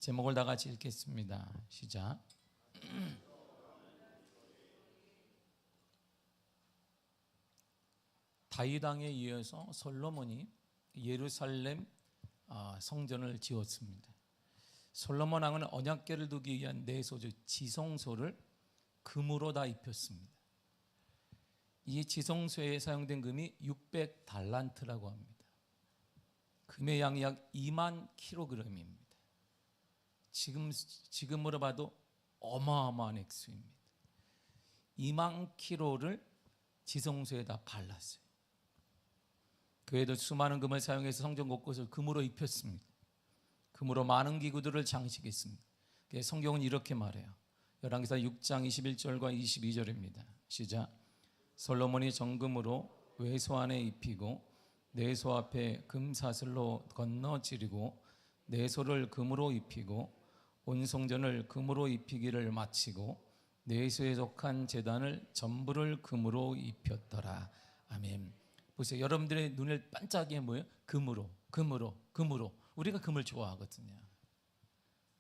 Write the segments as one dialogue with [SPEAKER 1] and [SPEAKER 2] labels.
[SPEAKER 1] 제목을 다 같이 읽겠습니다. 시작. 다윗 왕에 이어서 솔로몬이 예루살렘 성전을 지었습니다. 솔로몬 왕은 언약궤를 두기 위한 내소 즉 지성소를 금으로 다 입혔습니다. 이 지성소에 사용된 금이 600달란트라고 합니다. 금의 양이 약 2만 킬로그램입니다. 지금으로 봐도 어마어마한 액수입니다. 2만 킬로를 지성소에다 발랐어요. 그 외에도 수많은 금을 사용해서 성전 곳곳을 금으로 입혔습니다. 금으로 많은 기구들을 장식했습니다. 성경은 이렇게 말해요. 열왕기사 6장 21절과 22절입니다. 시작. 솔로몬이 정금으로 외소 안에 입히고 내소 앞에 금사슬로 건너지르고 내소를 금으로 입히고 온 성전을 금으로 입히기를 마치고 내소에 속한 제단을 전부를 금으로 입혔더라. 아멘. 보세요. 여러분들의 눈을 반짝이게 뭐예요? 금으로. 우리가 금을 좋아하거든요.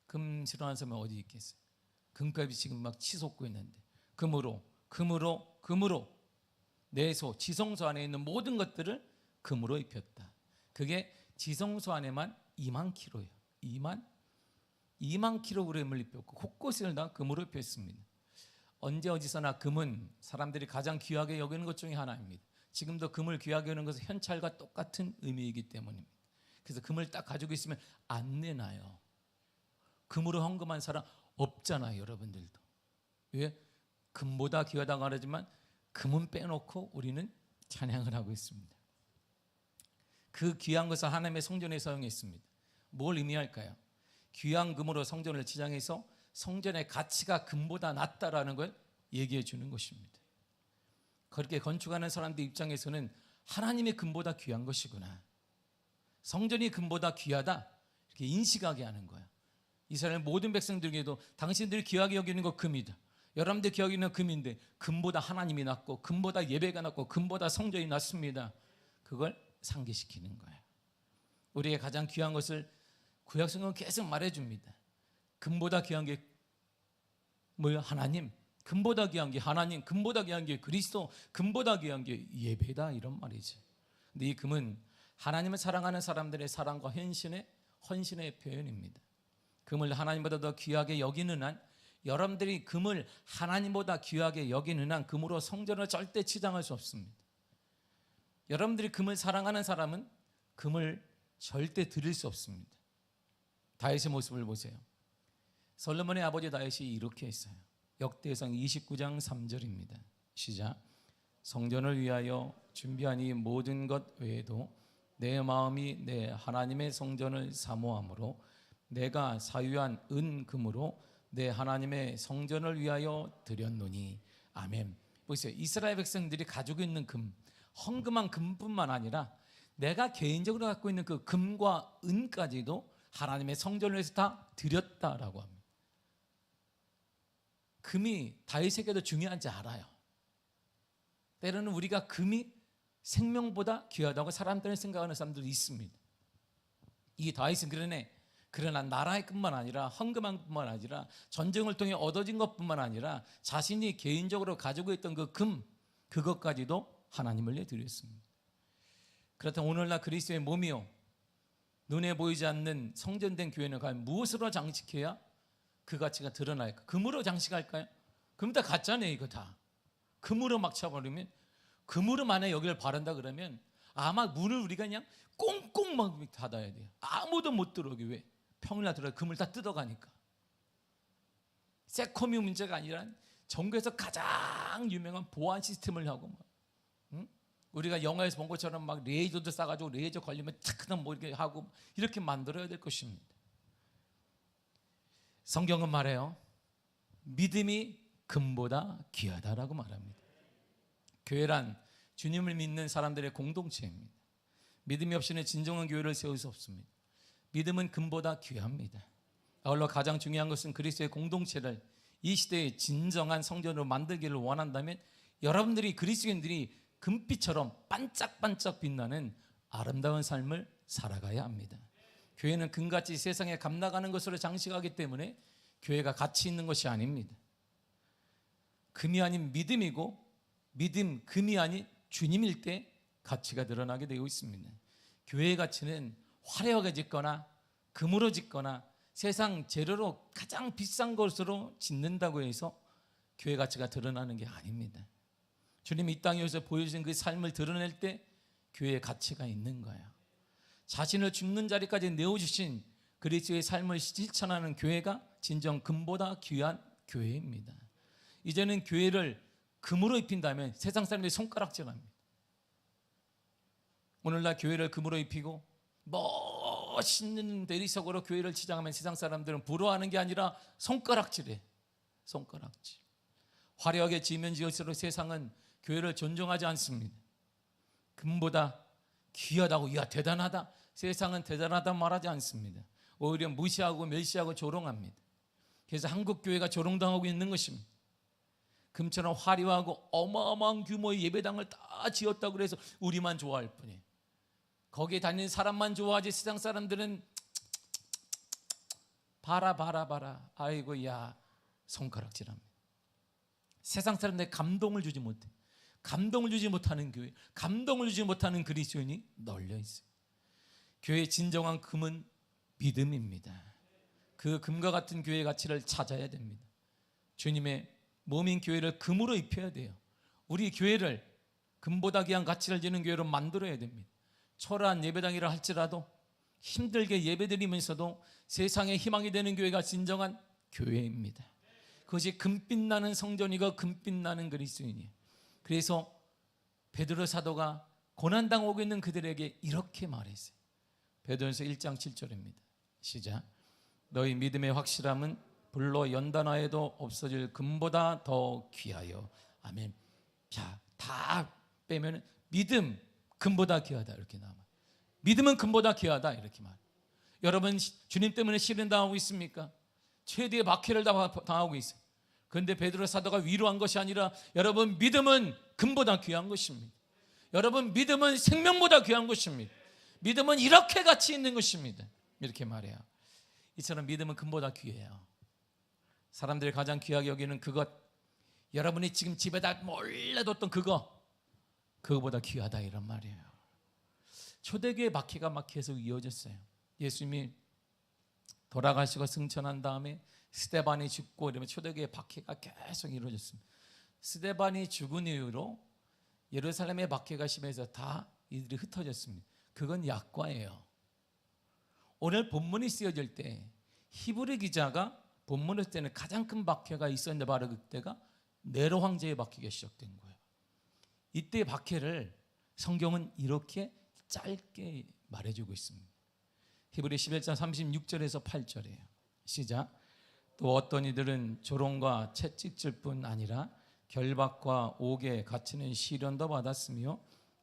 [SPEAKER 1] 금 싫어하는 사람은 어디 있겠어요? 금값이 지금 막 치솟고 있는데 금으로 내소, 지성소 안에 있는 모든 것들을 금으로 입혔다. 그게 지성소 안에만 2만 킬로예요. 2만 킬로그램을 입혔고 곳곳을 다 금으로 입혔습니다. 언제 어디서나 금은 사람들이 가장 귀하게 여기는 것 중에 하나입니다. 지금도 금을 귀하게 여기는 것은 현찰과 똑같은 의미이기 때문입니다. 그래서 금을 딱 가지고 있으면 안 내놔요. 금으로 헌금한 사람 없잖아요, 여러분들도. 왜? 금보다 귀하다고 하지만 금은 빼놓고 우리는 찬양을 하고 있습니다. 그 귀한 것을 하나님의 성전에 사용했습니다. 뭘 의미할까요? 귀한 금으로 성전을 치장해서 성전의 가치가 금보다 낮다라는 걸 얘기해 주는 것입니다. 그렇게 건축하는 사람들 입장에서는 하나님의 금보다 귀한 것이구나, 성전이 금보다 귀하다, 이렇게 인식하게 하는 거야. 이스라엘 모든 백성들에게도 당신들이 귀하게 여기는 거 금이다, 여러분들 귀하게 여기는 금인데 금보다 하나님이 낫고 금보다 예배가 낫고 금보다 성전이 낫습니다. 그걸 상기시키는 거예요. 우리의 가장 귀한 것을 구약성경은 계속 말해줍니다. 금보다 귀한 게 뭐예요? 하나님. 금보다 귀한 게 하나님, 금보다 귀한 게 그리스도, 금보다 귀한 게 예배다, 이런 말이죠. 근데 이 금은 하나님을 사랑하는 사람들의 사랑과 헌신의 표현입니다. 금을 하나님보다 더 귀하게 여기는 한, 여러분들이 금을 하나님보다 귀하게 여기는 한 금으로 성전을 절대 치장할 수 없습니다. 여러분들이 금을 사랑하는 사람은 금을 절대 드릴 수 없습니다. 다윗의 모습을 보세요. 솔로몬의 아버지 다윗이 이렇게 했어요. 역대상 29장 3절입니다. 시작. 성전을 위하여 준비한 이 모든 것 외에도 내 마음이 내 하나님의 성전을 사모함으로 내가 사유한 은금으로 내 하나님의 성전을 위하여 드렸노니. 아멘. 보세요. 이스라엘 백성들이 가지고 있는 금, 헌금한 금뿐만 아니라 내가 개인적으로 갖고 있는 그 금과 은까지도 하나님의 성전을 위해서 다 드렸다라고 합니다. 금이 다윗에게도 중요한지 알아요. 때로는 우리가 금이 생명보다 귀하다고 사람들은 생각하는 사람들도 있습니다. 이 다윗은 그러나 나라의 뿐만 아니라 헌금한 뿐만 아니라 전쟁을 통해 얻어진 것뿐만 아니라 자신이 개인적으로 가지고 있던 그 금, 그것까지도 하나님을 위해 드렸습니다. 그렇다면 오늘날 그리스도의 몸이요, 눈에 보이지 않는 성전된 교회는 과연 무엇으로 장식해야 그 가치가 드러날까? 금으로 장식할까요? 그럼 다 가짜네. 이거 다 금으로 막 쳐버리면, 금으로 만약에 여기를 바른다 그러면 아마 문을 우리가 그냥 꽁꽁 막 닫아야 돼요. 아무도 못 들어오게. 왜? 평일날 들어가 금을 다 뜯어가니까. 세코미 문제가 아니라 전국에서 가장 유명한 보안 시스템을 하고 막, 응? 우리가 영화에서 본 것처럼 막 레이저도 싸가지고 레이저 걸리면 탁 뭐 이렇게 하고 이렇게 만들어야 될 것입니다. 성경은 말해요. 믿음이 금보다 귀하다라고 말합니다. 교회란 주님을 믿는 사람들의 공동체입니다. 믿음이 없이는 진정한 교회를 세울 수 없습니다. 믿음은 금보다 귀합니다. 아울러 가장 중요한 것은 그리스도의 공동체를 이 시대의 진정한 성전으로 만들기를 원한다면 여러분들이, 그리스도인들이 금빛처럼 반짝반짝 빛나는 아름다운 삶을 살아가야 합니다. 교회는 금같이 세상에 감나가는 것으로 장식하기 때문에 교회가 가치 있는 것이 아닙니다. 금이 아닌 믿음이고 믿음, 금이 아닌 주님일 때 가치가 드러나게 되고 있습니다. 교회의 가치는 화려하게 짓거나 금으로 짓거나 세상 재료로 가장 비싼 것으로 짓는다고 해서 교회 가치가 드러나는 게 아닙니다. 주님이 이 땅에 오셔서 보여주신 그 삶을 드러낼 때 교회의 가치가 있는 거예요. 자신을 죽는 자리까지 내어주신 그리스도의 삶을 실천하는 교회가 진정 금보다 귀한 교회입니다. 이제는 교회를 금으로 입힌다면 세상 사람들이 손가락질합니다. 오늘날 교회를 금으로 입히고 멋있는 대리석으로 교회를 치장하면 세상 사람들은 부러워하는 게 아니라 손가락질해. 손가락질. 화려하게 지으면 지을수록 세상은 교회를 존중하지 않습니다. 금보다 귀하다고, 야 대단하다, 세상은 대단하다 말하지 않습니다. 오히려 무시하고 멸시하고 조롱합니다. 그래서 한국 교회가 조롱당하고 있는 것입니다. 금처럼 화려하고 어마어마한 규모의 예배당을 다 지었다고 그래서 우리만 좋아할 뿐이에요. 거기에 다니는 사람만 좋아하지 세상 사람들은 봐라 아이고 야 손가락질합니다. 세상 사람들의 감동을 주지 못해. 감동을 주지 못하는 교회, 감동을 주지 못하는 그리스도인이 널려 있어요. 교회의 진정한 금은 믿음입니다. 그 금과 같은 교회의 가치를 찾아야 됩니다. 주님의 몸인 교회를 금으로 입혀야 돼요. 우리 교회를 금보다 귀한 가치를 지는 교회로 만들어야 됩니다. 초라한 예배당이라 할지라도 힘들게 예배드리면서도 세상에 희망이 되는 교회가 진정한 교회입니다. 그것이 금빛 나는 성전이고 금빛 나는 그리스도인이에요. 그래서 베드로 사도가 고난당하고 있는 그들에게 이렇게 말했어요. 베드로전서 1장 7절입니다. 시작. 너희 믿음의 확실함은 불로 연단하여도 없어질 금보다 더 귀하여. 아멘. 자, 다 빼면 믿음 금보다 귀하다 이렇게 나와요. 믿음은 금보다 귀하다 이렇게 말해요. 여러분 주님 때문에 시련 당하고 있습니까? 최대의 박해를 당하고 있어요. 그런데 베드로 사도가 위로한 것이 아니라 여러분 믿음은 금보다 귀한 것입니다. 여러분 믿음은 생명보다 귀한 것입니다. 믿음은 이렇게 가치 있는 것입니다. 이렇게 말해요. 이처럼 믿음은 금보다 귀해요. 사람들이 가장 귀하게 여기는 그것, 여러분이 지금 집에다 몰래 뒀던 그거보다 귀하다 이런 말이에요. 초대교회 박해가 막 계속 이어졌어요. 예수님이 돌아가시고 승천한 다음에 스데반이 죽고 이러면 초대교회 박해가 계속 이루어졌습니다. 스데반이 죽은 이후로 예루살렘의 박해가 심해서 다 이들이 흩어졌습니다. 그건 약과예요. 오늘 본문이 쓰여질 때 히브리 기자가 본문을 쓸 때는 가장 큰 박해가 있었는데 바로 그때가 네로 황제의 박해가 시작된 거예요. 이때 박해를 성경은 이렇게 짧게 말해주고 있습니다. 히브리 11장 36절에서 8절이에요. 시작. 또 어떤 이들은 조롱과 채찍질 뿐 아니라 결박과 옥에 갇히는 시련도 받았으며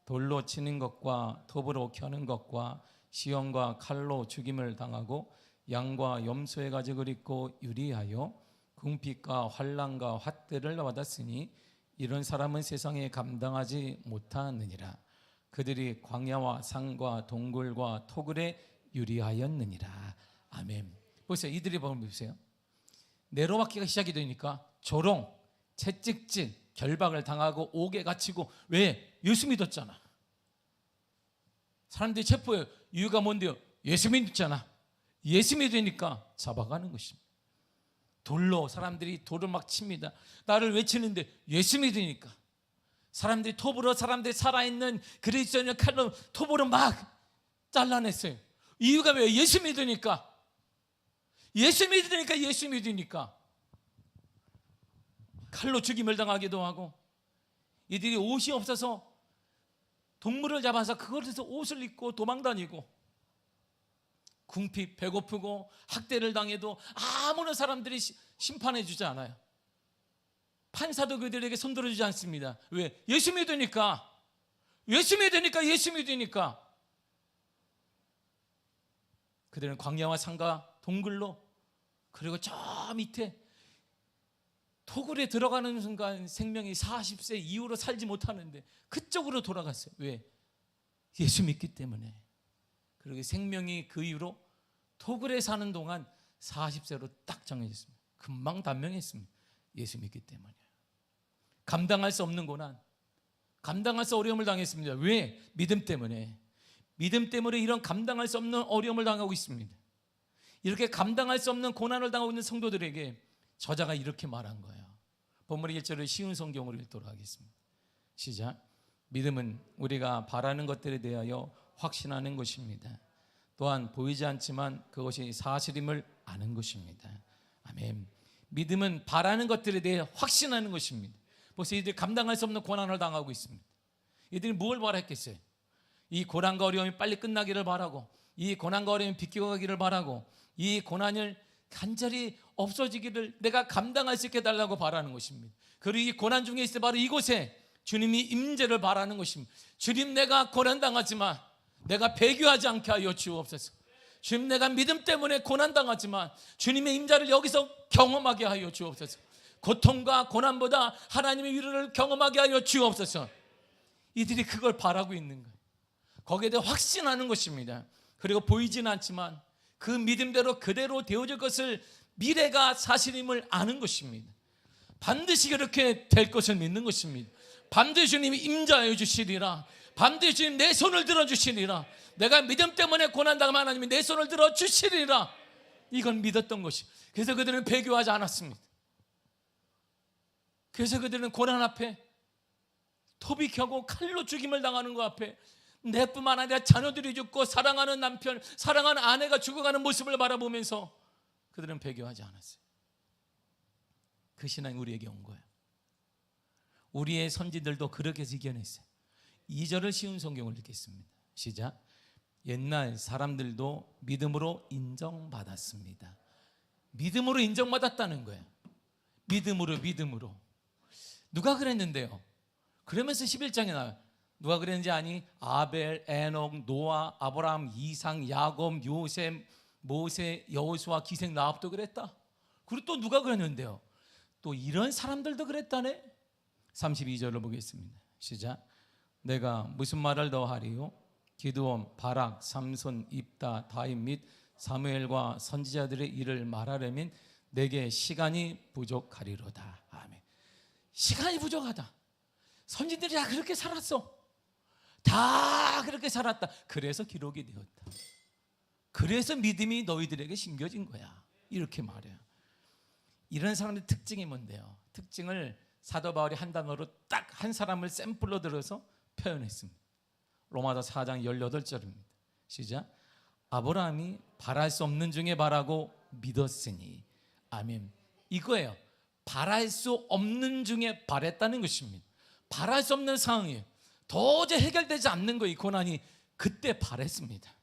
[SPEAKER 1] 돌로 치는 것과 톱으로 켜는 것과 시험과 칼로 죽임을 당하고 양과 염소의 가죽을 입고 유리하여 궁핍과 환난과 핫대를 받았으니 이런 사람은 세상에 감당하지 못하느니라. 그들이 광야와 산과 동굴과 토굴에 유리하였느니라. 아멘. 보세요. 이들이 보세요. 네로 박해가 시작이 되니까 조롱, 채찍질, 결박을 당하고 옥에 갇히고. 왜? 예수 믿었잖아. 사람들이 체포해요. 이유가 뭔데요? 예수 믿었잖아. 예수 믿으니까 잡아가는 것입니다. 돌로 사람들이 돌을 막 칩니다. 나를 외치는데 예수 믿으니까. 사람들이 톱으로 사람들이 살아있는 그리스도인을 칼로 톱으로 막 잘라냈어요. 이유가 왜요? 예수 믿으니까. 예수 믿으니까. 예수 믿으니까 칼로 죽임을 당하기도 하고, 이들이 옷이 없어서 동물을 잡아서 그것에서 옷을 입고 도망다니고, 궁핍, 배고프고 학대를 당해도 아무런 사람들이 심판해 주지 않아요. 판사도 그들에게 손들어주지 않습니다. 왜? 예수 믿으니까. 예수 믿으니까. 예수 믿으니까. 그들은 광야와 산과 동굴로, 그리고 저 밑에 토굴에 들어가는 순간 생명이 40세 이후로 살지 못하는데 그쪽으로 돌아갔어요. 왜? 예수 믿기 때문에. 그리고 생명이 그 이후로 토굴에 사는 동안 40세로 딱 정해졌습니다. 금방 단명했습니다. 예수 믿기 때문이에요. 감당할 수 없는 고난, 감당할 수 어려움을 당했습니다. 왜? 믿음 때문에. 믿음 때문에 이런 감당할 수 없는 어려움을 당하고 있습니다. 이렇게 감당할 수 없는 고난을 당하고 있는 성도들에게 저자가 이렇게 말한 거예요. 본문의 1절을 쉬운 성경으로 읽도록 하겠습니다. 시작. 믿음은 우리가 바라는 것들에 대하여 확신하는 것입니다. 또한 보이지 않지만 그것이 사실임을 아는 것입니다. 아멘. 믿음은 바라는 것들에 대해 확신하는 것입니다. 벌써 이들이 감당할 수 없는 고난을 당하고 있습니다. 이들이 뭘 바랐겠어요? 이 고난과 어려움이 빨리 끝나기를 바라고, 이 고난과 어려움이 비껴가기를 바라고, 이 고난을 간절히 없어지기를 내가 감당할 수 있게 해달라고 바라는 것입니다. 그리고 이 고난 중에 있을 때 바로 이곳에 주님이 임재를 바라는 것입니다. 주님, 내가 고난당하지만 내가 배교하지 않게 하여 주옵소서. 주님, 내가 믿음 때문에 고난당하지만 주님의 임재를 여기서 경험하게 하여 주옵소서. 고통과 고난보다 하나님의 위로를 경험하게 하여 주옵소서. 이들이 그걸 바라고 있는 거예요. 거기에 대해 확신하는 것입니다. 그리고 보이지는 않지만 그 믿음대로 그대로 되어질 것을, 미래가 사실임을 아는 것입니다. 반드시 그렇게 될 것을 믿는 것입니다. 반드시 주님이 임재하여 주시리라. 반드시 주님 내 손을 들어주시리라. 내가 믿음 때문에 고난당하면 하나님이 내 손을 들어주시리라. 이건 믿었던 것이. 그래서 그들은 배교하지 않았습니다. 그래서 그들은 고난 앞에 토비켜고 칼로 죽임을 당하는 것 앞에 내뿐만 아니라 자녀들이 죽고 사랑하는 남편, 사랑하는 아내가 죽어가는 모습을 바라보면서 그들은 배교하지 않았어요. 그 신앙이 우리에게 온 거예요. 우리의 선지들도 그렇게 해서 이겨냈어요. 2절을 쉬운 성경을 읽겠습니다. 시작. 옛날 사람들도 믿음으로 인정받았습니다. 믿음으로 인정받았다는 거예요. 믿음으로. 누가 그랬는데요? 그러면서 11장에 나와요. 누가 그랬는지 아니? 아벨, 에녹, 노아, 아브라함, 이삭, 야곱, 요셉, 모세, 여호수아, 기생, 라합도 그랬다. 그리고 또 누가 그랬는데요? 또 이런 사람들도 그랬다네. 32절을 보겠습니다. 시작. 내가 무슨 말을 더 하리요? 기드온, 바락, 삼손, 입다, 다윗 및 사무엘과 선지자들의 일을 말하려면 내게 시간이 부족하리로다. 아멘. 시간이 부족하다. 선지들이 다 그렇게 살았어. 다 그렇게 살았다. 그래서 기록이 되었다. 그래서 믿음이 너희들에게 심겨진 거야. 이렇게 말해요. 이런 사람의 특징이 뭔데요? 특징을 사도 바울이 한 단어로 딱 한 사람을 샘플로 들어서 표현했습니다. 로마서 4장 18절입니다. 시작. 아브라함이 바랄 수 없는 중에 바라고 믿었으니. 아멘. 이거예요. 바랄 수 없는 중에 바랬다는 것입니다. 바랄 수 없는 상황이에요. 도저히 해결되지 않는 거예요. 이 고난이. 그때 바랬습니다.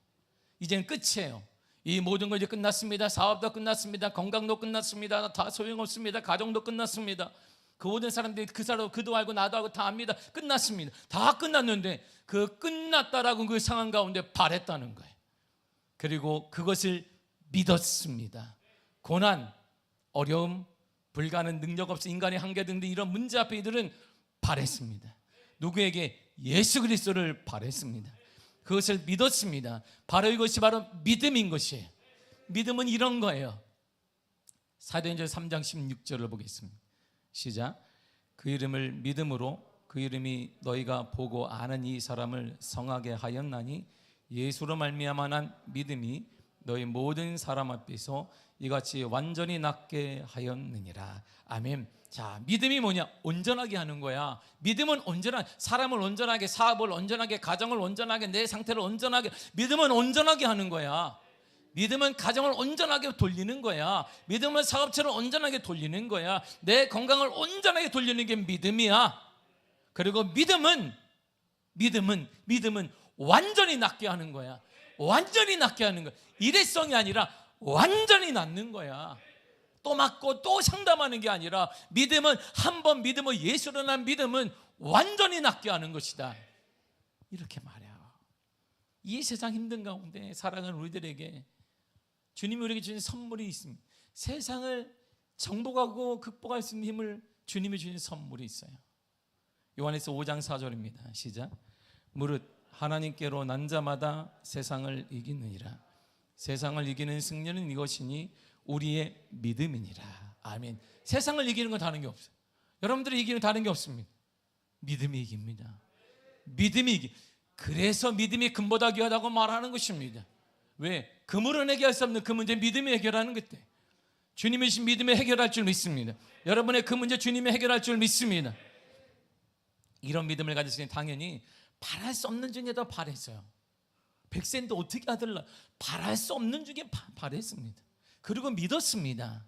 [SPEAKER 1] 이제는 끝이에요. 이 모든 거 이제 끝났습니다. 사업도 끝났습니다. 건강도 끝났습니다. 다 소용없습니다. 가정도 끝났습니다. 그 모든 사람들이 그 사람 그도 알고 나도 알고 다 압니다. 끝났습니다. 다 끝났는데 그 끝났다라고 그 상황 가운데 바랬다는 거예요. 그리고 그것을 믿었습니다. 고난, 어려움, 불가능, 능력 없이 인간의 한계 등등 이런 문제 앞에 이들은 바랬습니다. 누구에게? 예수 그리스도를 바랬습니다. 그것을 믿었습니다. 바로 이것이 바로 믿음인 것이에요. 믿음은 이런 거예요. 사도행전 3장 16절을 보겠습니다. 시작. 그 이름을 믿음으로 그 이름이 너희가 보고 아는 이 사람을 성하게 하였나니 예수로 말미암아 난 믿음이 너희 모든 사람 앞에서 이같이 완전히 낫게 하였느니라. 아멘. 자, 믿음이 뭐냐? 온전하게 하는 거야. 믿음은 온전한, 사람을 온전하게, 사업을 온전하게, 가정을 온전하게, 내 상태를 온전하게, 믿음은 온전하게 하는 거야. 믿음은 가정을 온전하게 돌리는 거야. 믿음은 사업체를 온전하게 돌리는 거야. 내 건강을 온전하게 돌리는 게 믿음이야. 그리고 믿음은 완전히 낫게 하는 거야. 완전히 낫게 하는 거야. 일회성이 아니라 완전히 낫는 거야. 또 맞고 또 상담하는 게 아니라 믿음은 한 번 믿음을 예수로 난 믿음은 완전히 낫게 하는 것이다. 이렇게 말해요. 이 세상 힘든 가운데 살아가는 우리들에게 주님이 우리에게 주신 선물이 있습니다. 세상을 정복하고 극복할 수 있는 힘을 주님이 주신 선물이 있어요. 요한에서 5장 4절입니다. 시작. 무릇 하나님께로 난 자마다 세상을 이기느니라. 세상을 이기는 승리는 이것이니 우리의 믿음이니라. 아멘. 세상을 이기는 건 다른 게 없어요. 여러분들이 이기는 다른 게 없습니다. 믿음이 이깁니다. 믿음이 이기. 그래서 믿음이 금보다 귀하다고 말하는 것입니다. 왜? 금으로는 해결할 수 없는 그 문제 믿음이 해결하는 것 때문에. 주님이 신 믿음에 해결할 줄 믿습니다. 여러분의 그 문제 주님이 해결할 줄 믿습니다. 이런 믿음을 가졌으니 당연히 바랄 수 없는 중에 더 바랬어요. 백세인데 어떻게 하들라 바랄 수 없는 중에 바랬습니다. 그리고 믿었습니다.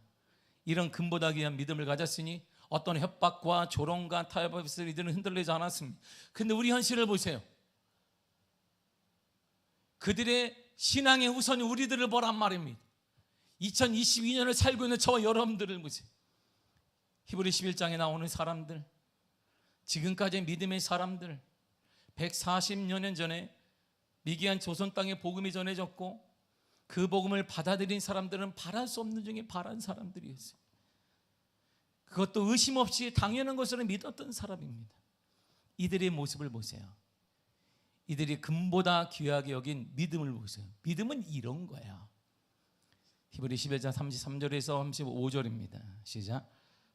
[SPEAKER 1] 이런 금보다 귀한 믿음을 가졌으니 어떤 협박과 조롱과 타협에서 이들은 흔들리지 않았습니다. 근데 우리 현실을 보세요. 그들의 신앙의 우선이 우리들을 보란 말입니다. 2022년을 살고 있는 저와 여러분들을 보세요. 히브리 11장에 나오는 사람들, 지금까지 믿음의 사람들, 140년 전에 미개한 조선 땅에 복음이 전해졌고 그 복음을 받아들인 사람들은 바랄 수 없는 중에 바란 사람들이었어요. 그것도 의심 없이 당연한 것으로 믿었던 사람입니다. 이들의 모습을 보세요. 이들이 금보다 귀하게 여긴 믿음을 보세요. 믿음은 이런 거야. 히브리 11장 33절에서 35절입니다. 시작.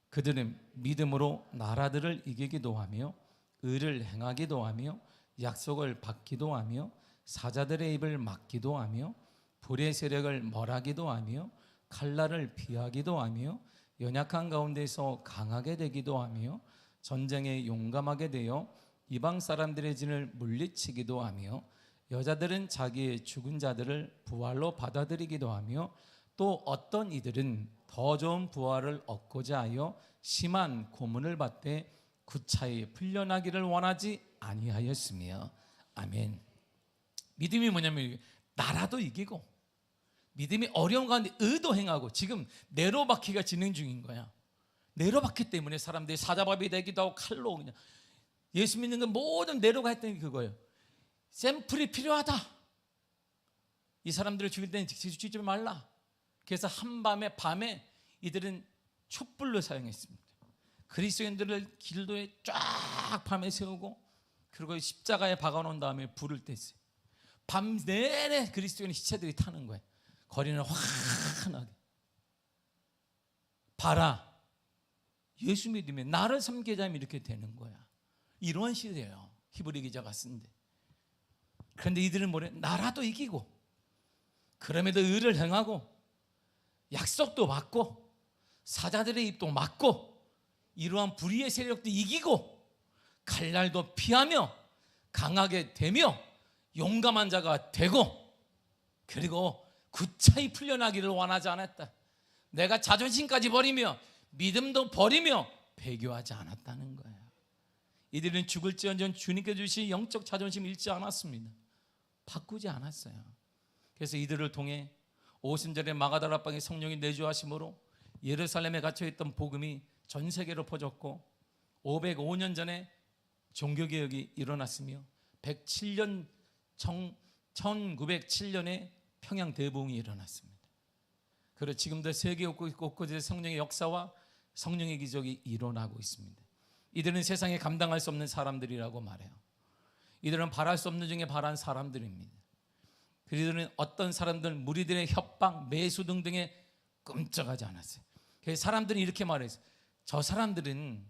[SPEAKER 1] 그들은 믿음으로 나라들을 이기기도 하며 의를 행하기도 하며 약속을 받기도 하며 사자들의 입을 막기도 하며 불의 세력을 멸하기도 하며 칼날을 피하기도 하며 연약한 가운데서 강하게 되기도 하며 전쟁에 용감하게 되어 이방 사람들의 진을 물리치기도 하며 여자들은 자기의 죽은 자들을 부활로 받아들이기도 하며 또 어떤 이들은 더 좋은 부활을 얻고자 하여 심한 고문을 받되 구차히 풀려나기를 원하지 아니하였으며. 아멘. 믿음이 뭐냐면 나라도 이기고 믿음이 어려운 가운데 의도 행하고. 지금 네로바퀴가 진행 중인 거야. 네로바퀴 때문에 사람들이 사자밥이 되기도 하고 칼로 그냥 예수 믿는 건 모든 네로가 했던 게 그거예요. 샘플이 필요하다. 이 사람들을 죽일 때는 죽이지 말라. 그래서 밤에 이들은 촛불로 사용했습니다. 그리스도인들을 길도에 쫙 밤에 세우고 그리고 십자가에 박아놓은 다음에 불을 뗐어요. 밤 내내 그리스도인 시체들이 타는 거예요. 거리는 환하게. 봐라, 예수 믿으면 나를 섬기자면 이렇게 되는 거야. 이런 시대예요. 히브리 기자가 쓴데. 그런데 이들은 뭐래? 나라도 이기고 그럼에도 의를 행하고 약속도 받고 사자들의 입도 막고 이러한 불의의 세력도 이기고 칼날도 피하며 강하게 되며 용감한 자가 되고 그리고 구차히 풀려나기를 원하지 않았다. 내가 자존심까지 버리며 믿음도 버리며 배교하지 않았다는 거야. 이들은 죽을지언정 주님께 주신 영적 자존심 잃지 않았습니다. 바꾸지 않았어요. 그래서 이들을 통해 오순절에 마가다라방에 성령이 내주하심으로 예루살렘에 갇혀있던 복음이 전 세계로 퍼졌고 505년 전에 종교개혁이 일어났으며 1907년에 평양 대부흥이 일어났습니다. 그리고 지금도 세계 곳곳에 성령의 역사와 성령의 기적이 일어나고 있습니다. 이들은 세상에 감당할 수 없는 사람들이라고 말해요. 이들은 바랄 수 없는 중에 바란 사람들입니다. 그들은 어떤 사람들 무리들의 협박, 매수 등등에 끔찍하지 않았어요. 그래서 사람들이 이렇게 말했어요. 저 사람들은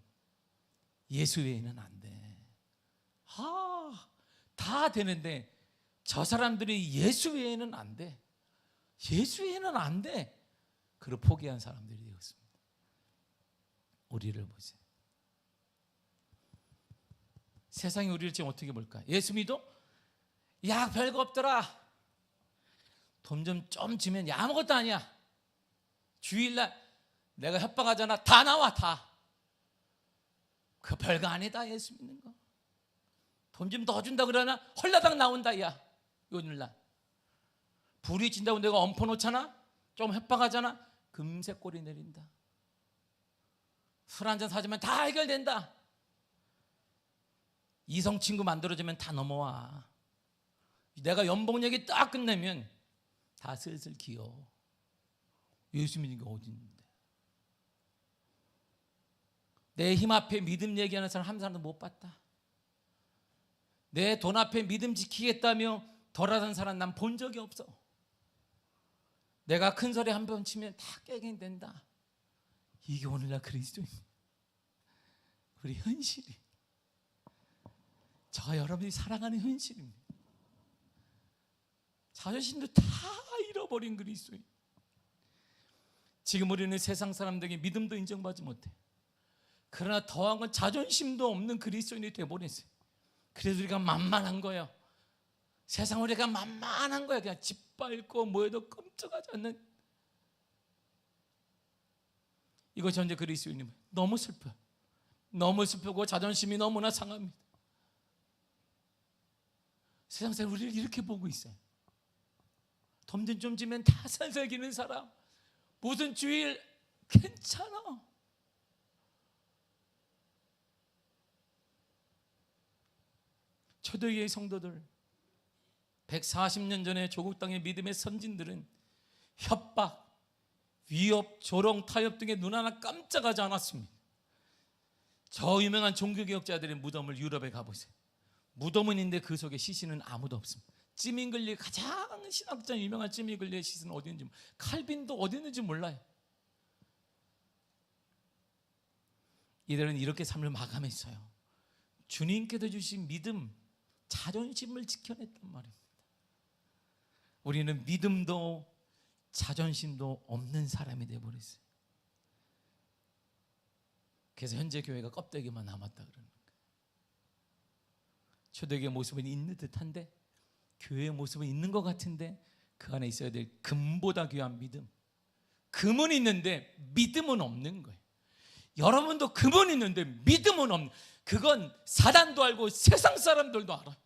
[SPEAKER 1] 예수 외에는 안 돼. 다 되는데 저 사람들이 예수 외에는 안 돼. 예수 외에는 안 돼. 그걸 포기한 사람들이 되었습니다. 우리를 보세요. 세상이 우리를 지금 어떻게 볼까? 예수 믿어? 야, 별거 없더라. 돈 좀 주면 야, 아무것도 아니야. 주일날 내가 협박하잖아. 다 나와, 다. 그 별거 아니다, 예수 믿는 거. 돈 좀 더 준다 그러나 헐라당 나온다, 야. 오늘날 불이 진다고 내가 엎어 놓잖아. 좀 협박하잖아. 금세 꼬리 내린다. 술 한잔 사주면 다 해결된다. 이성 친구 만들어주면 다 넘어와. 내가 연봉 얘기 딱 끝내면 다 슬슬 기어. 예수 믿는 게 어디 있는데. 내 힘 앞에 믿음 얘기하는 사람 한 사람도 못 봤다. 내 돈 앞에 믿음 지키겠다며 덜하던 사람 난 본 적이 없어. 내가 큰 소리 한 번 치면 다 깨게 된다. 이게 오늘날 그리스도입니다. 우리 현실이, 저와 여러분이 살아가는 현실입니다. 자존심도 다 잃어버린 그리스도인. 지금 우리는 세상 사람들에게 믿음도 인정받지 못해. 그러나 더한 건 자존심도 없는 그리스도인이 되어버렸어요. 그래서 우리가 만만한 거예요. 세상 우리가 만만한 거야. 그냥 짓밟고 뭐해도 끔찍하지 않는. 이것이 현재 그리스도인이면 너무 슬퍼요. 너무 슬프고 자존심이 너무나 상합니다. 세상 사람 우리를 이렇게 보고 있어요. 덤든 좀 지면 다 살살기는 사람, 무슨 주일 괜찮아. 초대교회 성도들, 140년 전에 조국 땅의 믿음의 선진들은 협박, 위협, 조롱, 타협 등의 눈 하나 깜짝하지 않았습니다. 저 유명한 종교개혁자들의 무덤을 유럽에 가보세요. 무덤은 있는데 그 속에 시신은 아무도 없습니다. 찌밍글리, 가장 신학자 유명한 찌밍글리의 시신은 어디 있는지, 칼빈도 어디 있는지 몰라요. 이들은 이렇게 삶을 마감했어요. 주님께서 주신 믿음, 자존심을 지켜냈단 말입니다. 우리는 믿음도 자존심도 없는 사람이 되어버렸어요. 그래서 현재 교회가 껍데기만 남았다 그러는 거예요. 초대교회 모습은 있는 듯한데, 교회의 모습은 있는 것 같은데, 그 안에 있어야 될 금보다 귀한 믿음. 금은 있는데 믿음은 없는 거예요. 여러분도 금은 있는데 믿음은 없는, 그건 사단도 알고 세상 사람들도 알아요.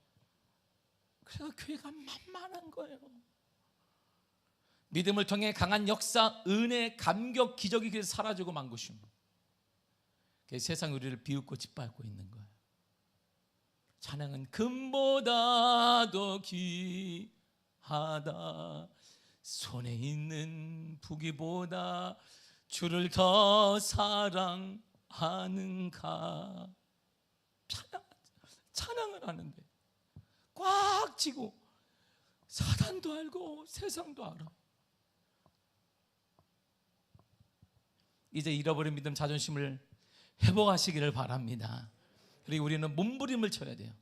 [SPEAKER 1] 그래서 교회가 만만한 거예요. 믿음을 통해 강한 역사, 은혜, 감격, 기적이 그래서 사라지고 만 것입니다. 그래서 세상이 우리를 비웃고 짓밟고 있는 거예요. 찬양은 금보다 더 귀하다, 손에 있는 부귀보다 주를 더 사랑하는가. 찬양을 하는데 꽉 쥐고 사단도 알고 세상도 알아. 이제 잃어버린 믿음, 자존심을 회복하시기를 바랍니다. 그리고 우리는 몸부림을 쳐야 돼요.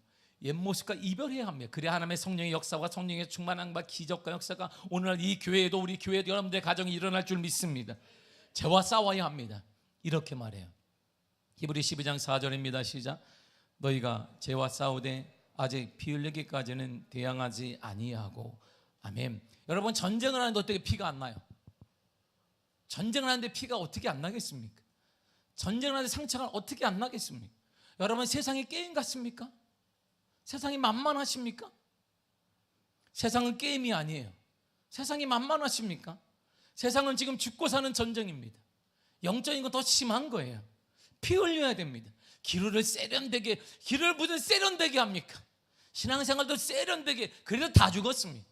[SPEAKER 1] 옛 모습과 이별해야 합니다. 그래야 하나님의 성령의 역사와 성령의 충만함과 기적과 역사가 오늘날 이 교회에도, 우리 교회도, 여러분들의 가정에 일어날 줄 믿습니다. 죄와 싸워야 합니다. 이렇게 말해요. 히브리 12장 4절입니다. 시작. 너희가 죄와 싸우되 아직 피 흘리기까지는 대항하지 아니하고. 아멘. 여러분, 전쟁을 하는데 어떻게 피가 안 나요? 전쟁을 하는데 피가 어떻게 안 나겠습니까? 전쟁을 하는데 상처가 어떻게 안 나겠습니까? 여러분, 세상이 게임 같습니까? 세상이 만만하십니까? 세상은 게임이 아니에요. 세상이 만만하십니까? 세상은 지금 죽고 사는 전쟁입니다. 영적인 건 더 심한 거예요. 피 흘려야 됩니다. 기류를 세련되게, 기를 무슨 세련되게 합니까? 신앙생활도 세련되게, 그래도 다 죽었습니다.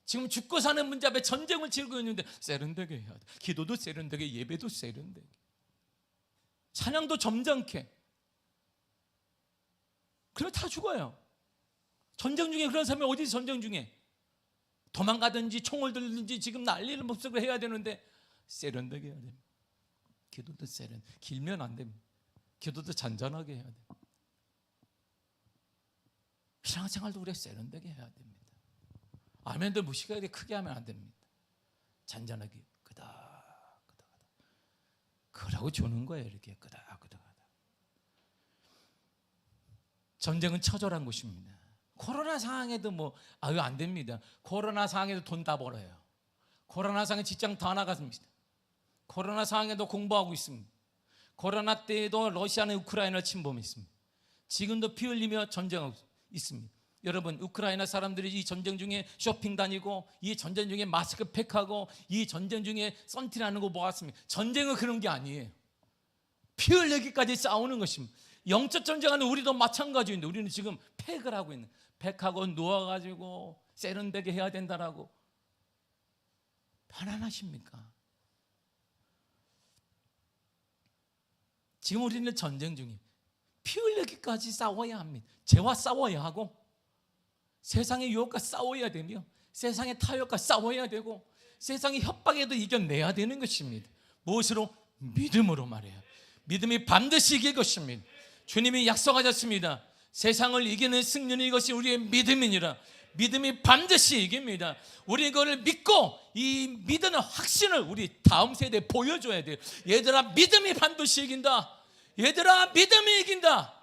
[SPEAKER 1] 지금 죽고 사는 문제 앞에 전쟁을 치르고 있는데 세련되게 해야 돼. 기도도 세련되게, 예배도 세련되게, 찬양도 점잖게. 그럼 다 죽어요. 전쟁 중에 그런 사람이 어디 전쟁 중에 도망가든지 총을 들든지 지금 난리를 목적으로 해야 되는데 세련되게 해야 됩니다. 기도도 세련, 길면 안 됩니다. 기도도 잔잔하게 해야 됩니다. 신앙생활도 우리가 세련되게 해야 됩니다. 아멘도 무식하게 크게 하면 안 됩니다. 잔잔하게 끄덕끄덕. 그러고 주는 거예요. 이렇게 끄덕끄덕. 전쟁은 처절한 것입니다. 코로나 상황에도 안 됩니다. 코로나 상황에도 돈 다 벌어요. 코로나 상황에 직장 다 나갔습니다. 코로나 상황에도 공부하고 있습니다. 코로나 때에도 러시아는 우크라이나를 침범했습니다. 지금도 피 흘리며 전쟁하고 있습니다. 여러분, 우크라이나 사람들이 이 전쟁 중에 쇼핑 다니고, 이 전쟁 중에 마스크팩하고, 이 전쟁 중에 썬티라는 거 모았습니다. 전쟁은 그런 게 아니에요. 피 흘리기까지 싸우는 것입니다. 영적 전쟁하는 우리도 마찬가지인데 우리는 지금 팩을 하고 있는, 팩하고 누워가지고 세련되게 해야 된다라고. 편안하십니까? 지금 우리는 전쟁 중에 피 흘리기까지 싸워야 합니다. 죄와 싸워야 하고, 세상의 유혹과 싸워야 되며, 세상의 타협과 싸워야 되고, 세상의 협박에도 이겨내야 되는 것입니다. 무엇으로? 믿음으로 말해요. 믿음이 반드시 이길 것입니다. 주님이 약속하셨습니다. 세상을 이기는 승리는 이것이 우리의 믿음이니라. 믿음이 반드시 이깁니다. 우리 이거를 믿고 이 믿음의 확신을 우리 다음 세대에 보여줘야 돼요. 얘들아, 믿음이 반드시 이긴다. 얘들아, 믿음이 이긴다.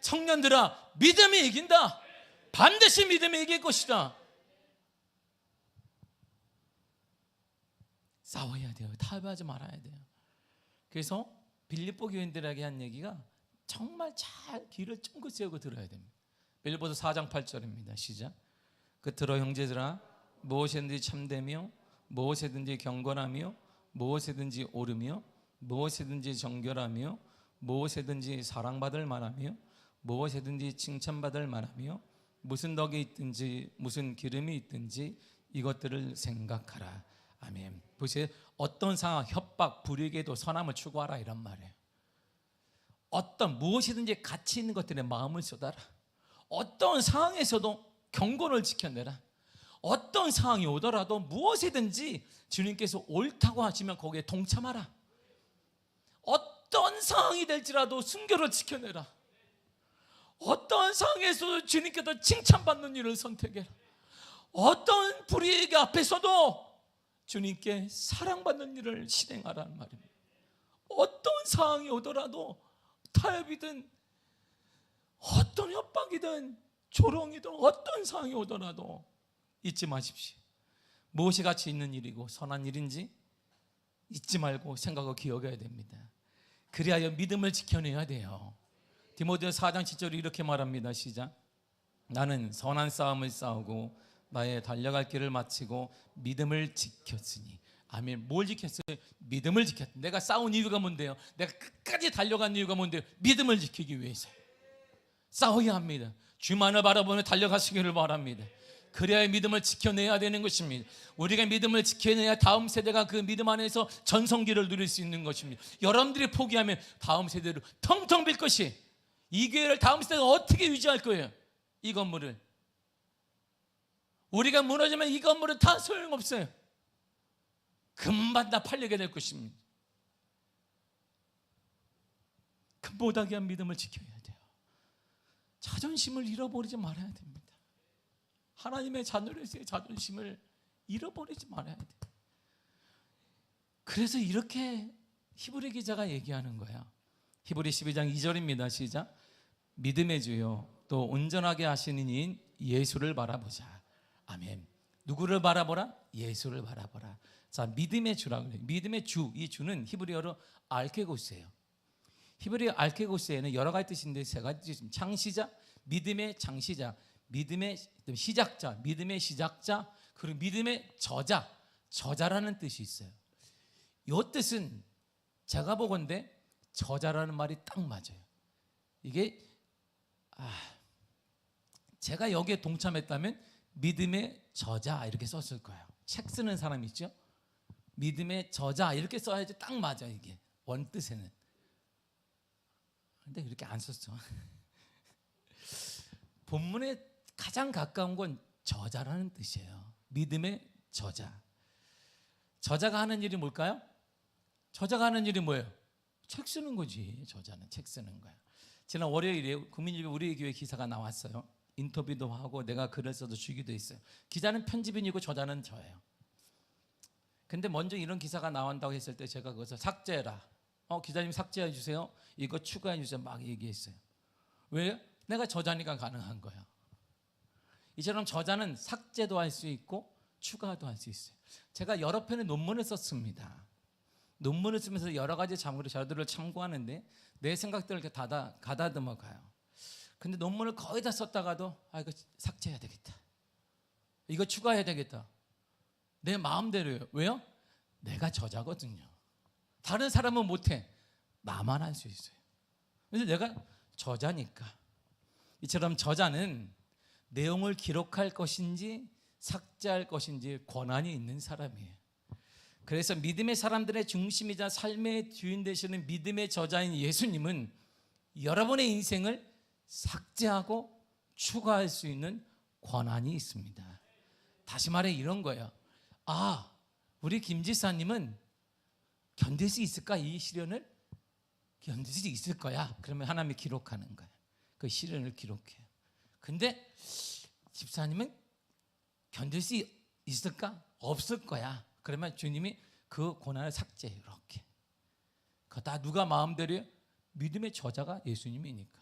[SPEAKER 1] 청년들아, 믿음이 이긴다. 반드시 믿음이 이길 것이다. 싸워야 돼요. 타협하지 말아야 돼요. 그래서 빌립보 교인들에게 한 얘기가 정말 잘 귀를 쫑긋 세우고 들어야 됩니다. 빌립보서 4장 8절입니다. 시작. 그들어 형제들아, 무엇이든지 참되며 무엇이든지 경건하며 무엇이든지 옳으며 무엇이든지 정결하며 무엇이든지 사랑받을 만하며 무엇이든지 칭찬받을 만하며 무슨 덕이 있든지 무슨 기름이 있든지 이것들을 생각하라. 아멘. 보세요. 어떤 상황, 협박, 불이익에도 선함을 추구하라 이런 말이에요. 어떤 무엇이든지 가치 있는 것들에 마음을 쏟아라. 어떤 상황에서도 경건을 지켜내라. 어떤 상황이 오더라도 무엇이든지 주님께서 옳다고 하시면 거기에 동참하라. 어떤 상황이 될지라도 순교를 지켜내라. 어떤 상황에서도 주님께서 칭찬받는 일을 선택해라. 어떤 불이익 앞에서도 주님께 사랑받는 일을 실행하라는 말입니다. 어떤 상황이 오더라도 타협이든 어떤 협박이든 조롱이든 어떤 상황이 오더라도 잊지 마십시오. 무엇이 가치 있는 일이고 선한 일인지 잊지 말고 생각하고 기억해야 됩니다. 그리하여 믿음을 지켜내야 돼요. 디모데후서 4장 7절에 이렇게 말합니다. 시작. 나는 선한 싸움을 싸우고 나의 달려갈 길을 마치고 믿음을 지켰으니. 아멘. 뭘 지켰어요? 믿음을 지켰다. 내가 싸운 이유가 뭔데요? 내가 끝까지 달려간 이유가 뭔데요? 믿음을 지키기 위해서 싸워야 합니다. 주만을 바라보며 달려가시기를 바랍니다. 그래야 믿음을 지켜내야 되는 것입니다. 우리가 믿음을 지켜내야 다음 세대가 그 믿음 안에서 전성기를 누릴 수 있는 것입니다. 여러분들이 포기하면 다음 세대로 텅텅 빌 것이, 이 교회를 다음 세대가 어떻게 유지할 거예요? 이 건물을. 우리가 무너지면 이 건물은 다 소용없어요. 금방 다 팔리게 될 것입니다. 금보다 귀한 믿음을 지켜야 돼요. 자존심을 잃어버리지 말아야 됩니다. 하나님의 자녀로서의 자존심을 잃어버리지 말아야 돼요. 그래서 이렇게 히브리 기자가 얘기하는 거예요. 히브리 12장 2절입니다. 시작. 믿음의 주요 또 온전하게 하시는 이인 예수를 바라보자. 아멘. 누구를 바라보라? 예수를 바라보라. 자, 믿음의 주라고 해요. 믿음의 주, 이 주는 히브리어로 알케고스예요. 히브리어 알케고스에는 여러 가지 뜻인데 세 가지 뜻입니다. 창시자, 믿음의 창시자, 믿음의 시작자, 믿음의 시작자, 그리고 믿음의 저자, 저자라는 뜻이 있어요. 이 뜻은 제가 보건대 저자라는 말이 딱 맞아요. 이게 제가 여기에 동참했다면 믿음의 저자 이렇게 썼을 거예요. 책 쓰는 사람 있죠? 믿음의 저자 이렇게 써야지 딱 맞아. 이게 원뜻에는. 근데 이렇게 안 썼어. 본문에 가장 가까운 건 저자라는 뜻이에요. 믿음의 저자. 저자가 하는 일이 뭘까요? 저자가 하는 일이 뭐예요? 책 쓰는 거지. 저자는 책 쓰는 거야. 지난 월요일에 국민일보 우리 교회 기사가 나왔어요. 인터뷰도 하고 내가 글을 써도 주기도 했어요. 기자는 편집인이고 저자는 저예요. 근데 먼저 이런 기사가 나온다고 했을 때 제가 그것을 삭제해라. 기자님 삭제해 주세요. 이거 추가해 주세요. 막 얘기했어요. 왜요? 내가 저자니까 가능한 거예요. 이처럼 저자는 삭제도 할 수 있고 추가도 할 수 있어요. 제가 여러 편의 논문을 썼습니다. 논문을 쓰면서 여러 가지 자료들을 참고하는데 내 생각들을 이렇게 가다듬어 가요. 근데 논문을 거의 다 썼다가도 이거 삭제해야 되겠다. 이거 추가해야 되겠다. 내 마음대로요. 왜요? 내가 저자거든요. 다른 사람은 못해. 나만 할 수 있어요. 근데 내가 저자니까. 이처럼 저자는 내용을 기록할 것인지 삭제할 것인지 권한이 있는 사람이에요. 그래서 믿음의 사람들의 중심이자 삶의 주인 되시는 믿음의 저자인 예수님은 여러분의 인생을 삭제하고 추가할 수 있는 권한이 있습니다. 다시 말해 이런 거예요. 우리 김 지사님은 견딜 수 있을까? 이 시련을 견딜 수 있을 거야. 그러면 하나님이 기록하는 거야. 그 시련을 기록해요. 근데 집사님은 견딜 수 있을까? 없을 거야. 그러면 주님이 그 고난을 삭제해. 이렇게. 그거 다 누가 마음대로 믿음의 저자가 예수님이니까.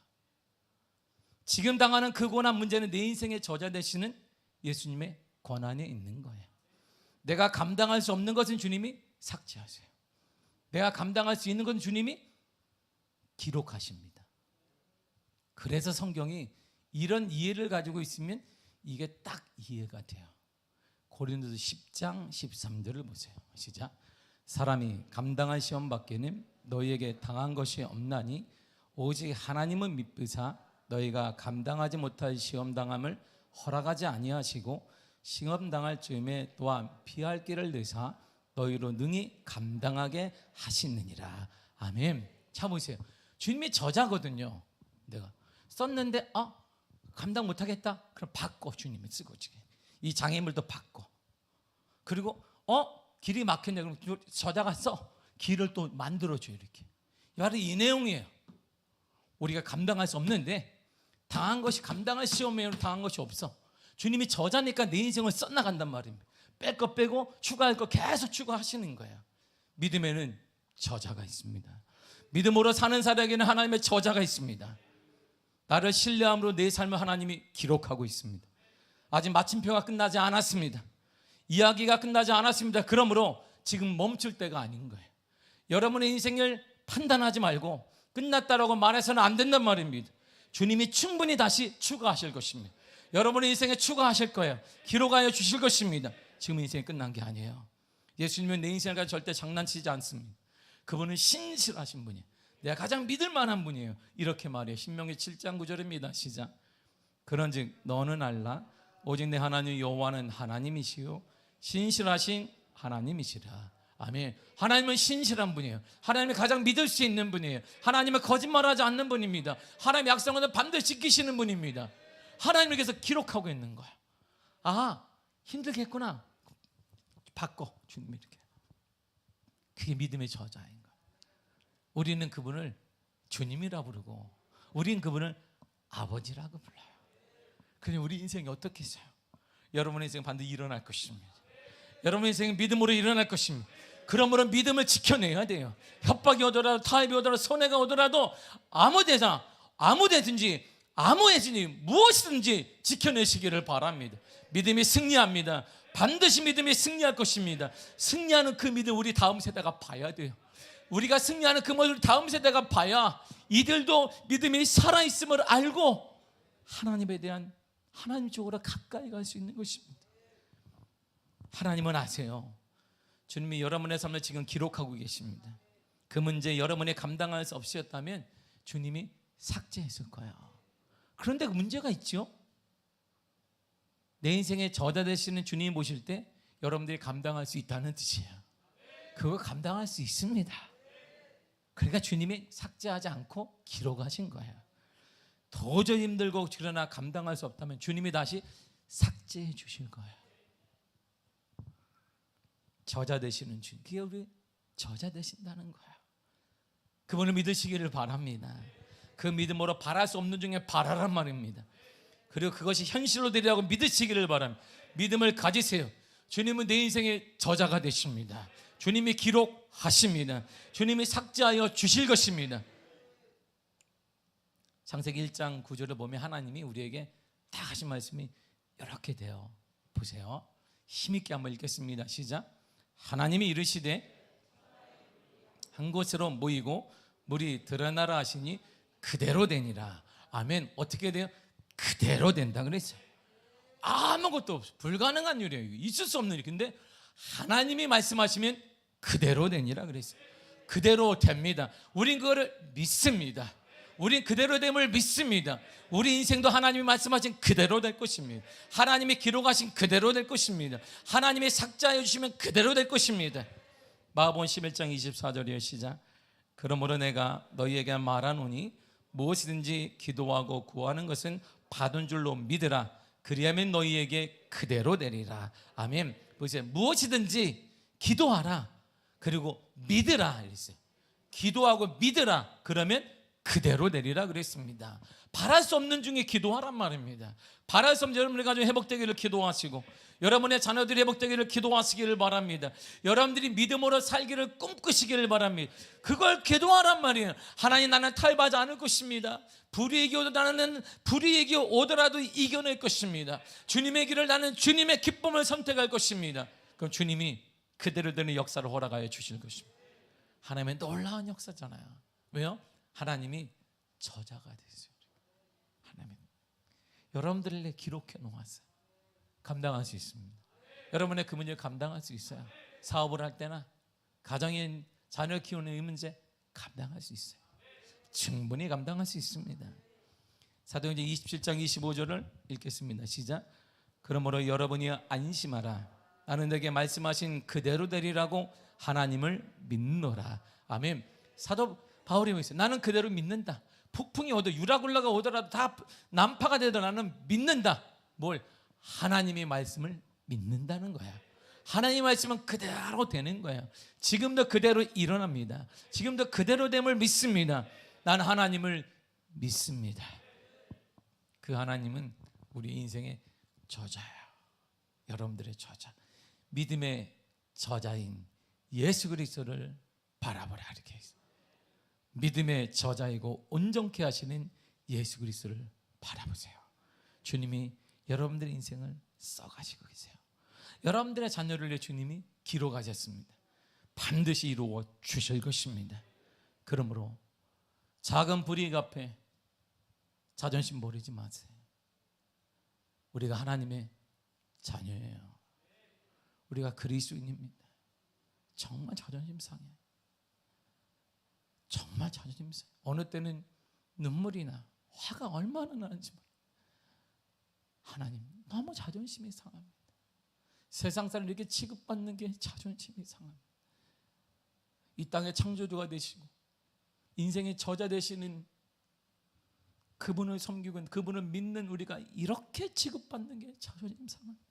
[SPEAKER 1] 지금 당하는 그 고난 문제는 내 인생의 저자 되시는 예수님의 권한에 있는 거예요. 내가 감당할 수 없는 것은 주님이 삭제하세요. 내가 감당할 수 있는 것은 주님이 기록하십니다. 그래서 성경이 이런 이해를 가지고 있으면 이게 딱 이해가 돼요. 고린도서 10장 13절을 보세요. 시작. 사람이 감당할 시험 밖에는 너희에게 당한 것이 없나니 오직 하나님은 미쁘사 너희가 감당하지 못할 시험 당함을 허락하지 아니하시고 시험 당할 즈음에 또한 피할 길을 내사 너희로 능히 감당하게 하시느니라. 아멘. 자 보세요. 주님이 저자거든요. 내가 썼는데 감당 못하겠다. 그럼 바꿔. 주님이 쓰고지게. 이 장애물도 바꿔. 그리고 길이 막혔네. 그럼 저자가 써. 길을 또 만들어줘요. 이렇게. 바로 이 내용이에요. 우리가 감당할 수 없는데 당한 것이 감당할 시험에 당한 것이 없어. 주님이 저자니까 내 인생을 써나간단 말입니다. 뺄 거 빼고 추가할 거 계속 추가하시는 거예요. 믿음에는 저자가 있습니다. 믿음으로 사는 사람에게는 하나님의 저자가 있습니다. 나를 신뢰함으로 내 삶을 하나님이 기록하고 있습니다. 아직 마침표가 끝나지 않았습니다. 이야기가 끝나지 않았습니다. 그러므로 지금 멈출 때가 아닌 거예요. 여러분의 인생을 판단하지 말고 끝났다라고 말해서는 안 된단 말입니다. 주님이 충분히 다시 추가하실 것입니다. 여러분의 인생에 추가하실 거예요. 기록하여 주실 것입니다. 지금 인생이 끝난 게 아니에요. 예수님은 내 인생을 가지고 절대 장난치지 않습니다. 그분은 신실하신 분이에요. 내가 가장 믿을 만한 분이에요. 이렇게 말해요. 신명기 7장 9절입니다. 시작. 그런즉 너는 알라 오직 내 하나님 여호와는 하나님이시요 신실하신 하나님이시라. 아멘. 하나님은 신실한 분이에요. 하나님이 가장 믿을 수 있는 분이에요. 하나님은 거짓말하지 않는 분입니다. 하나님의 약속은 반드시 지키시는 분입니다. 하나님을 위해서 기록하고 있는 거야. 힘들겠구나. 바꿔. 주님이 이렇게. 그게 믿음의 저자인 거야. 우리는 그분을 주님이라 부르고 우리는 그분을 아버지라고 불러요. 그럼 우리 인생이 어떻게 있어요? 여러분의 인생은 반드시 일어날 것입니다. 여러분의 인생은 믿음으로 일어날 것입니다. 그러므로 믿음을 지켜내야 돼요. 협박이 오더라도 타협이 오더라도 손해가 오더라도 아무데든지 무엇이든지 지켜내시기를 바랍니다. 믿음이 승리합니다. 반드시 믿음이 승리할 것입니다. 승리하는 그 믿음 우리 다음 세대가 봐야 돼요. 우리가 승리하는 그 모습을 다음 세대가 봐야 이들도 믿음이 살아있음을 알고 하나님에 대한 하나님 쪽으로 가까이 갈 수 있는 것입니다. 하나님은 아세요. 주님이 여러분의 삶을 지금 기록하고 계십니다. 그 문제 여러분이 감당할 수 없으셨다면 주님이 삭제했을 거예요. 그런데 그 문제가 있죠. 내 인생의 저자 되시는 주님이 모실 때 여러분들이 감당할 수 있다는 뜻이에요. 그거 감당할 수 있습니다. 그러니까 주님이 삭제하지 않고 기록하신 거예요. 도저히 힘들고 그러나 감당할 수 없다면 주님이 다시 삭제해 주실 거예요. 저자 되시는 주님, 그게 우리 저자 되신다는 거예요. 그분을 믿으시기를 바랍니다. 그 믿음으로 바랄 수 없는 중에 바라란 말입니다. 그리고 그것이 현실로 되리라고 믿으시기를 바랍니다. 믿음을 가지세요. 주님은 내 인생의 저자가 되십니다. 주님이 기록하십니다. 주님이 삭제하여 주실 것입니다. 창세기 1장 9절을 보면 하나님이 우리에게 딱 하신 말씀이 이렇게 돼요. 보세요. 힘있게 한번 읽겠습니다. 시작. 하나님이 이르시되 한 곳으로 모이고 물이 드러나라 하시니 그대로 되니라. 아멘. 어떻게 돼요? 그대로 된다 그랬어요. 아무것도 없어. 불가능한 일이에요. 있을 수 없는 일. 근데 하나님이 말씀하시면 그대로 되니라 그랬어요. 그대로 됩니다. 우린 그거를 믿습니다. 우린 그대로 됨을 믿습니다. 우리 인생도 하나님이 말씀하신 그대로 될 것입니다. 하나님이 기록하신 그대로 될 것입니다. 하나님이 삭제하여 주시면 그대로 될 것입니다. 마가복음 11장 24절이에요. 시작. 그러므로 내가 너희에게 말하노니 무엇이든지 기도하고 구하는 것은 받은 줄로 믿으라. 그리하면 너희에게 그대로 되리라. 아멘. 보세요. 무엇이든지 기도하라. 그리고 믿으라 이랬어요. 기도하고 믿으라. 그러면 그대로 내리라 그랬습니다. 바랄 수 없는 중에 기도하란 말입니다. 바랄 수 없는 여러분의 가정이 회복되기를 기도하시고 여러분의 자녀들이 회복되기를 기도하시기를 바랍니다. 여러분들이 믿음으로 살기를 꿈꾸시기를 바랍니다. 그걸 기도하란 말이에요. 하나님, 나는 탈바하지 않을 것입니다. 불이익이 오더라도 이겨낼 것입니다. 주님의 길을, 나는 주님의 기쁨을 선택할 것입니다. 그럼 주님이 그대로 되는 역사를 허락하여 주실 것입니다. 하나님의 놀라운 역사잖아요. 왜요? 하나님이 저자가 됐어요. 하나님, 여러분들을 기록해 놓았어요. 감당할 수 있습니다. 여러분의 그 문제를 감당할 수 있어요. 사업을 할 때나 가정인 자녀 키우는 이 문제 감당할 수 있어요. 충분히 감당할 수 있습니다. 사도행전 27장 25절을 읽겠습니다. 시작. 그러므로 여러분이 안심하라. 나는 너에게 말씀하신 그대로 되리라고 하나님을 믿노라. 아멘. 사도 바울이 있어요. 나는 그대로 믿는다. 폭풍이 오더 유라굴라가 오더라도 다 난파가 되더라도 나는 믿는다. 뭘? 하나님의 말씀을 믿는다는 거야. 하나님의 말씀은 그대로 되는 거예요. 지금도 그대로 일어납니다. 지금도 그대로 됨을 믿습니다. 나는 하나님을 믿습니다. 그 하나님은 우리 인생의 저자예요. 여러분들의 저자, 믿음의 저자인 예수 그리스도를 바라보라 이렇게 했어요. 믿음의 저자이고 온전케 하시는 예수 그리스도를 바라보세요. 주님이 여러분들의 인생을 써가시고 계세요. 여러분들의 자녀를 위해 주님이 기록하셨습니다. 반드시 이루어 주실 것입니다. 그러므로 작은 불이익 앞에 자존심 버리지 마세요. 우리가 하나님의 자녀예요. 우리가 그리스도인입니다. 정말 자존심 상해요. 정말 자존심 상해요. 어느 때는 눈물이 나, 화가 얼마나 나는지 몰라요. 하나님, 너무 자존심이 상합니다. 세상 사람을 이렇게 취급받는 게 자존심이 상합니다. 이 땅의 창조주가 되시고 인생의 저자 되시는 그분을 섬기고 그분을 믿는 우리가 이렇게 취급받는 게 자존심 상합니다.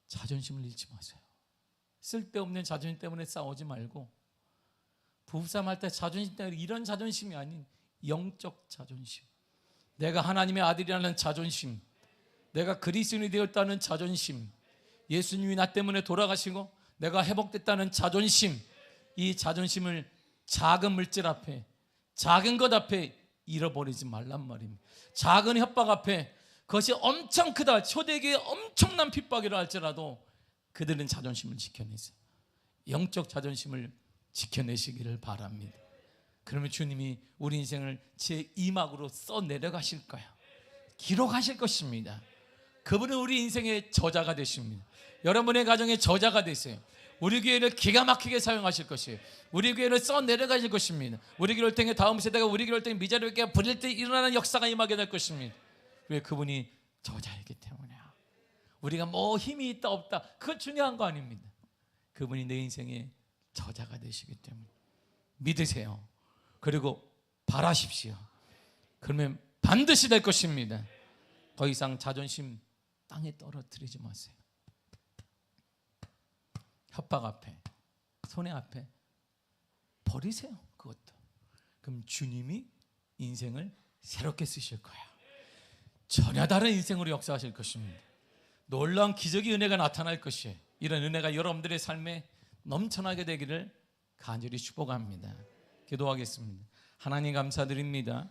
[SPEAKER 1] 자존심을 잃지 마세요. 쓸데없는 자존심 때문에 싸우지 말고, 부부싸움 할 때 자존심 때문에 이런 자존심이 아닌 영적 자존심, 내가 하나님의 아들이라는 자존심, 내가 그리스도인이 되었다는 자존심, 예수님이 나 때문에 돌아가시고 내가 회복됐다는 자존심, 이 자존심을 작은 물질 앞에, 작은 것 앞에 잃어버리지 말란 말입니다. 작은 협박 앞에, 그것이 엄청 크다, 초대교회의 엄청난 핍박이라 할지라도 그들은 자존심을 지켜내세요. 영적 자존심을 지켜내시기를 바랍니다. 그러면 주님이 우리 인생을 제 2막으로 써내려가실 거예요. 기록하실 것입니다. 그분은 우리 인생의 저자가 되십니다. 여러분의 가정의 저자가 되세요. 우리 교회를 기가 막히게 사용하실 것이에요. 우리 교회를 써내려가실 것입니다. 우리 교회를 통해 다음 세대가 우리 교회를 통해 미자리에게 부릴 때 일어나는 역사가 임하게 될 것입니다. 왜? 그분이 저자이기 때문에요. 우리가 뭐 힘이 있다 없다 그건 중요한 거 아닙니다. 그분이 내 인생의 저자가 되시기 때문에 믿으세요. 그리고 바라십시오. 그러면 반드시 될 것입니다. 더 이상 자존심 땅에 떨어뜨리지 마세요. 협박 앞에, 손해 앞에 버리세요. 그것도. 그럼 주님이 인생을 새롭게 쓰실 거예요. 전혀 다른 인생으로 역사하실 것입니다. 놀라운 기적의 은혜가 나타날 것이에요. 이런 은혜가 여러분들의 삶에 넘쳐나게 되기를 간절히 축복합니다. 기도하겠습니다. 하나님 감사드립니다.